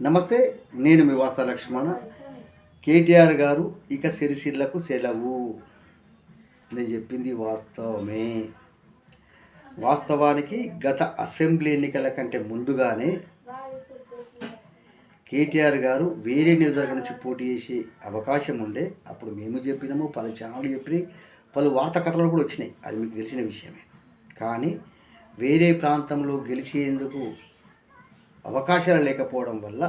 నమస్తే, నేను మీ వాస లక్ష్మణ. కేటీఆర్ గారు ఇక సిరిసిల్లకు సెలవు. నేను చెప్పింది వాస్తవమే. వాస్తవానికి గత అసెంబ్లీ ఎన్నికల కంటే ముందుగానే కేటీఆర్ గారు వేరే నియోజకవర్గం నుంచి పోటీ చేసే అవకాశం ఉండే. అప్పుడు మేము చెప్పినాము, పలు ఛానళ్ళు చెప్పినాయి, పలు వార్తా కథలు కూడా వచ్చినాయి. అది మీకు తెలిసిన విషయమే. కానీ వేరే ప్రాంతంలో గెలిచేందుకు అవకాశాలు లేకపోవడం వల్ల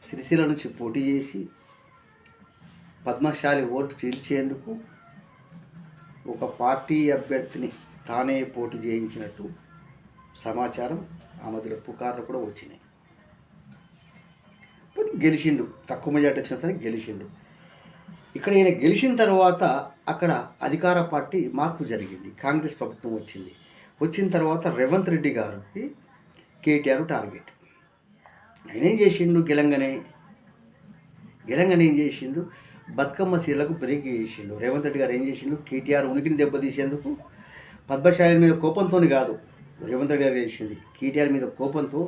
సిరిసిల్ల నుంచి పోటీ చేసి పద్మశాలి ఓటు చీల్చేందుకు ఒక పార్టీ అభ్యర్థిని తానే పోటీ చేయించినట్టు సమాచారం. ఆ మధ్యలో పుకార్లు కూడా వచ్చినాయి. గెలిచిండు, తక్కువ మెజార్టీ వచ్చినా సరే గెలిచిండు. ఇక్కడ ఈయన గెలిచిన తర్వాత అక్కడ అధికార పార్టీ మార్పు జరిగింది. కాంగ్రెస్ ప్రభుత్వం వచ్చింది. వచ్చిన తర్వాత రేవంత్ రెడ్డి గారికి కేటీఆర్ టార్గెట్. ఆయన ఏం చేసిండు? గెలంగానే ఏం చేసిండు? బతుకమ్మ సీలకు బ్రేక్ చేసిండు. రేవంత్ రెడ్డి గారు ఏం చేసిండు? కేటీఆర్ ఉనికిని దెబ్బతీసేందుకు పద్మశాలి మీద కోపంతో కాదు రేవంత్ రెడ్డి గారు చేసింది, కేటీఆర్ మీద కోపంతో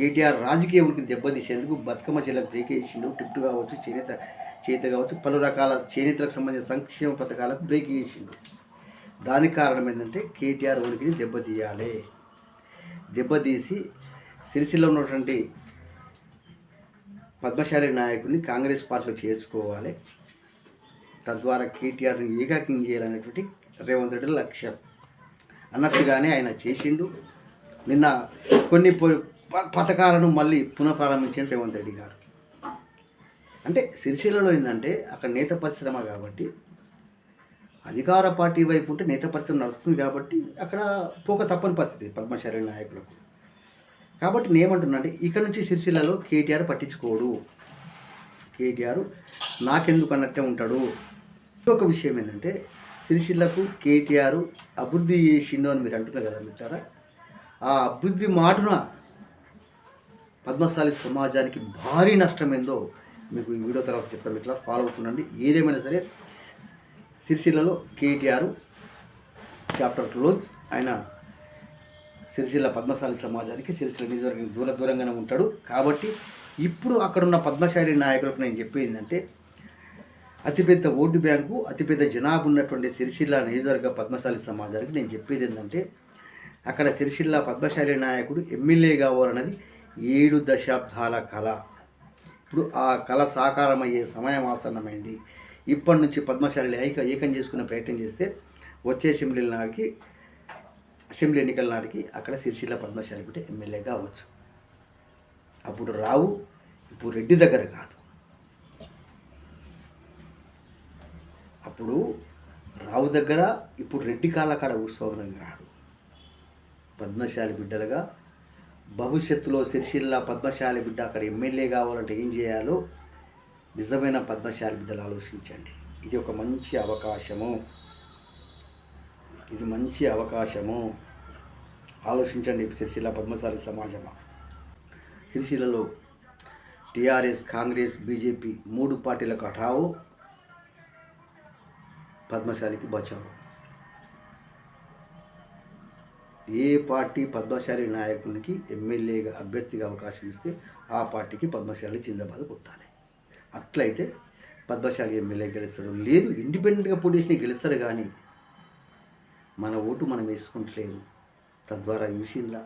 కేటీఆర్ రాజకీయ ఉనికిని దెబ్బతీసేందుకు బతుకమ్మ సీలకు బ్రేక్ చేసిండు. టిప్టు కావచ్చు, చేత కావచ్చు, పలు రకాల చేనేతలకు సంబంధించిన సంక్షేమ పథకాలకు బ్రేక్ చేసిండు. దానికి కారణం ఏంటంటే కేటీఆర్ ఉనికిని దెబ్బతీయాలి. దెబ్బతీసి సిరిసిల్లో ఉన్నటువంటి పద్మశాలి నాయకుడిని కాంగ్రెస్ పార్టీలో చేర్చుకోవాలి, తద్వారా కేటీఆర్ని ఏకాకిం చేయాలనేటువంటి రేవంత్ రెడ్డి లక్ష్యం. అన్నట్టుగానే ఆయన చేసిండు. నిన్న కొన్ని పథకాలను మళ్ళీ పునఃప్రారంభించిన రేవంత్ రెడ్డి గారు. అంటే సిరిసిల్లలో ఏంటంటే అక్కడ నేత పరిశ్రమ కాబట్టి, అధికార పార్టీ వైపు ఉంటే నేత పరిశ్రమ నడుస్తుంది కాబట్టి అక్కడ పోక తప్పని పరిస్థితి పద్మశాలి నాయకులకు. కాబట్టి నేనేమంటున్నా అంటే ఇక్కడ నుంచి సిరిసిల్లలో కేటీఆర్ పట్టించుకోడు. కేటీఆర్ నాకెందుకు అన్నట్టే ఉంటాడు. ఇంకొక విషయం ఏంటంటే సిరిసిల్లకు కేటీఆర్ అభివృద్ధి చేసిండు అని మీరు అంటున్నారు కదా మిత్రారా. ఆ అభివృద్ధి మాటున పద్మశాలి సమాజానికి భారీ నష్టమైందో మీకు ఈ వీడియో తర్వాత చెప్తాను. ఇట్లా ఫాలో అవుతుండండి. ఏదేమైనా సరే సిరిసిల్లలో కేటీఆర్ చాప్టర్ క్లోజ్. ఆయన సిరిసిల్ల పద్మశాలి సమాజానికి సిరిసిల్ల నియోజకవర్గం దూరంగానే ఉంటాడు. కాబట్టి ఇప్పుడు అక్కడున్న పద్మశాలి నాయకులకు నేను చెప్పేది ఏంటంటే అతిపెద్ద ఓటు బ్యాంకు, అతిపెద్ద జనాభా ఉన్నటువంటి సిరిసిల్ల నియోజకవర్గ పద్మశాలి సమాజానికి నేను చెప్పేది ఏంటంటే అక్కడ సిరిసిల్ల పద్మశాలి నాయకుడు ఎమ్మెల్యే కావాలన్నది 7 దశాబ్దాల కళ. ఇప్పుడు ఆ కళ సాకారమయ్యే సమయం ఆసన్నమైంది. ఇప్పటి నుంచి పద్మశాలి ఏకం చేసుకునే ప్రయత్నం చేస్తే వచ్చే అసెంబ్లీ ఎన్నికల నాటికి అక్కడ సిరిసిల్ల పద్మశాలి బిడ్డ ఎమ్మెల్యే కావచ్చు. అప్పుడు రావు, ఇప్పుడు రెడ్డి దగ్గర కాదు. అప్పుడు రావు దగ్గర, ఇప్పుడు రెడ్డి కాళ్ళ కాడ ఉత్సవం కాదు. పద్మశాలి బిడ్డలుగా భవిష్యత్తులో సిరిసిల్ల పద్మశాలి బిడ్డ అక్కడ ఎమ్మెల్యే కావాలంటే ఏం చేయాలో నిజమైన పద్మశాలి బిడ్డలు ఆలోచించండి. ఇది ఒక మంచి అవకాశము. ఆలోచించండి సిరిసిల్ల పద్మశాలి సమాజమా. సిరిసిల్లలో టీఆర్ఎస్, కాంగ్రెస్, బీజేపీ 3 పార్టీలకు హఠావో, పద్మశాలికి బచావో. ఏ పార్టీ పద్మశాలి నాయకునికి ఎమ్మెల్యేగా అభ్యర్థిగా అవకాశం ఇస్తే ఆ పార్టీకి పద్మశాలి జిందాబాద్ కొట్టాలి. అట్లయితే పద్మశాలి ఎమ్మెల్యే గెలుస్తాడు. లేదు ఇండిపెండెంట్గా పోటీ చేసి గెలుస్తాడు, కానీ మన ఓటు మనం వేసుకుంటలేము. తద్వారా యూసిన్లా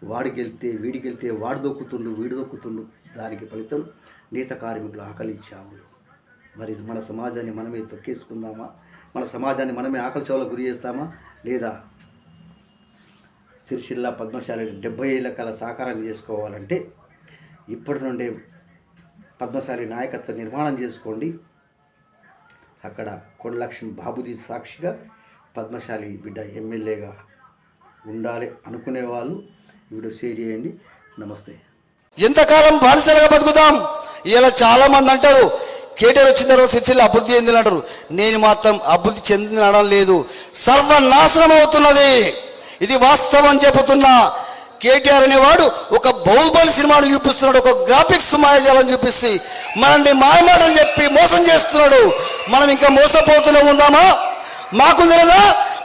వాడు గెలితే వీడి గెలితే వాడు దొక్కుతుండు, వీడు దొక్కుతుండు. దానికి ఫలితం నేత కార్మికులు ఆకలి చావులు. మరి మన సమాజాన్ని మనమే తొక్కేసుకుందామా? మన సమాజాన్ని మనమే ఆకలి చావులకు గురి చేస్తామా? లేదా సిరిసిల్ల పద్మశాలి 70 ఏళ్ల కల సాకారం చేసుకోవాలంటే ఇప్పటి నుండే పద్మశాలి నాయకత్వ నిర్మాణం చేసుకోండి. అక్కడ కొండలక్ష్మి బాబుజీ సాక్షిగా పద్మశాలి బిడ్డ ఎమ్మెల్యేగా ఉండాలి అనుకునే వాళ్ళు వీడియో షేర్ చేయండి. నమస్తే. ఎంతకాలం బానిసలుగా బతుకుతాం? ఇలా చాలామంది అంటారు కేటీఆర్ వచ్చిన తర్వాత సిరిసిల్ల అభివృద్ధి చెందిన అంటారు. నేను మాత్రం అభివృద్ధి చెందినడం లేదు, సర్వనాశనం అవుతున్నది. ఇది వాస్తవం చెబుతున్నా. కేటీఆర్ అనేవాడు ఒక బాహుబలి సినిమాను చూపిస్తున్నాడు, ఒక గ్రాఫిక్స్ మాయాజాలను చూపిస్తే మనల్ని మాయమాటలు చెప్పి మోసం చేస్తున్నాడు. మనం ఇంకా మోసపోతూనే ఉందామా? మాకు తెలియదా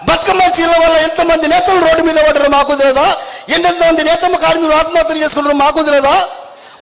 బతుకమ్మ చీరల వల్ల ఎంతమంది నేతలు రోడ్డు మీద పడ్డారు? మాకు తెలియదా ఎంతమంది నేతమ్మ కార్మికులు ఆత్మహత్యలు చేసుకుంటారు మాకు తెలియదా?